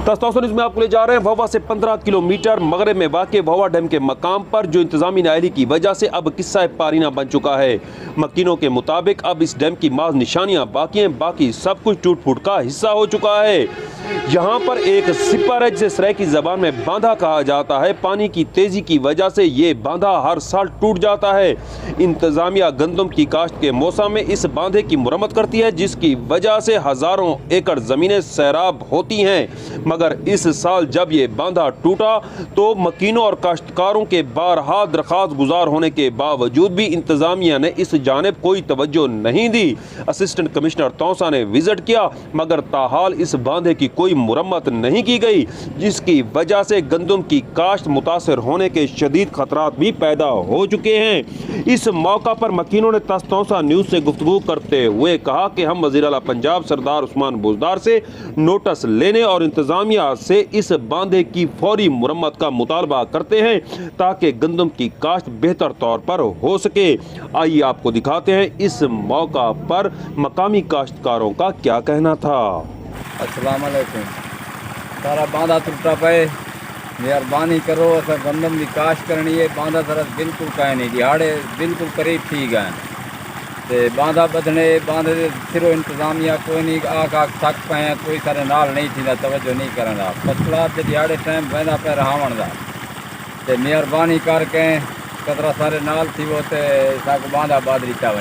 News में आपको ले जा रहे हैं भवा से 15 किलोमीटर मगरब में वाक़ भवा डैम के मकाम पर, जो इंतजामी नाअहली की वजह से अब किस्सा पारीना बन चुका है। मकीनों के मुताबिक अब इस डैम की माज निशानियां बाकी हैं, बाकी सब कुछ टूट फूट का हिस्सा हो चुका है। यहाँ पर एक सिपर है जिसे सराइकी ज़बान में बांधा कहा जाता है। पानी की तेज़ी की वजह से ये बांधा हर साल टूट जाता है। इंतजामिया गंदम की काश्त के मौसम में इस बांधे की मुरम्मत करती है, जिसकी वजह से हज़ारों एकड़ ज़मीनें सैराब होती हैं। मगर इस साल जब ये बांधा टूटा तो मकीनों और काश्तकारों के बारहा दरख्वास्त गुजार होने के बावजूद भी इंतजामिया ने इस जानिब कोई तवज्जो नहीं दी। असिस्टेंट कमिश्नर तौसा ने विजिट किया, मगर ताहाल इस बांधे की कोई मुरम्मत नहीं की गई, जिसकी वजह से गंदम की काश्त मुतासर होने के शदीद खतरात भी पैदा हो चुके हैं। इस मौका पर मकीनों ने तौसा न्यूज़ से गुफ्तगू करते हुए कहा कि हम वज़ीर आला पंजाब सरदार उस्मान बुज़दार से नोटिस लेने और इंतजामिया से इस बांधे की फौरी मुरम्मत का मुतालबा करते हैं, ताकि गंदम की काश्त बेहतर तौर पर हो सके। आइए आपको दिखाते हैं इस मौका पर मकामी काश्तकारों का क्या कहना था। अस्सलाम वालेकुम। सारा बांधा टुटा पे, मेहरबानी करो। असा गंदम की काश्त करनी है। बांधा तरह बिल्कुल कहे नहीं, दिहाड़े बिल्कुल करीब थी गए ते बांधा बदने बांधे सिरो इंतजामिया कोई नहीं आख थक पे, कोई सारे नाल नहीं थी, तवज्जो नहीं करना। फसलात के दिहाड़े टाइम बहदा पे रहावन का ते मेहरबानी करके कतरा सारे नाल थी वो ते बांधा बाद रीता वही।